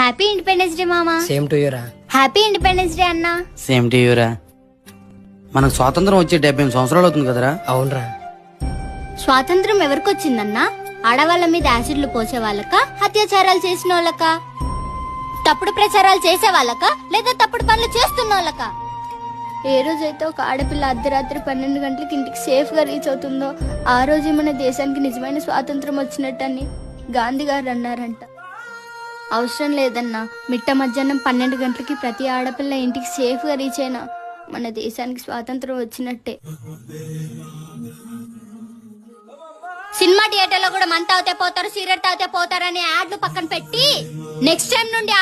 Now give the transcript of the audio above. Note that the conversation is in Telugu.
హ్యాపీ ఇండిపెండెన్స్ డే మామా. సేమ్ టు యూరా. హ్యాపీ ఇండిపెండెన్స్ డే అన్నా. సేమ్ టు యూరా. మనకు స్వాతంత్రం వచ్చి 78 సంవత్సరాలు అవుతుంది కదరా. అవునరా. స్వాతంత్రం ఎవరికొచ్చిందన్నా? ఆడవాళ్ళ మీద యాసిడ్లు పోసే వాళ్ళక, అత్యాచారాలు చేసిన వాళ్ళక, తప్పుడు ప్రచారాలు చేసే వాళ్ళక, లేదా తప్పుడు పనులు చేస్తున్న వాళ్ళక? ఏ రోజైతే ఒక ఆడపిల్ల అర్ధరాత్రి 12 గంటలకి ఇంటికి సేఫ్ గా రీచ్ అవుతుందో ఆ రోజే మన దేశానికి నిజమైన స్వాతంత్రం వచ్చినట్టని గాంధీ గారు అన్నారంట. అవసరం లేదన్నా, మిట్ట మధ్యాహ్నం 12 గంటలకి ప్రతి ఆడపిల్ల ఇంటికి సేఫ్ గా రీచ్ అయినా మన దేశానికి స్వాతంత్రం వచ్చినట్టే. సినిమా థియేటర్ లో కూడా మంత అవుతే పోతారు, సిగరెట్ తాగితే పోతారు అనే యాడ్లు పక్కన పెట్టి నెక్స్ట్ టైం నుండి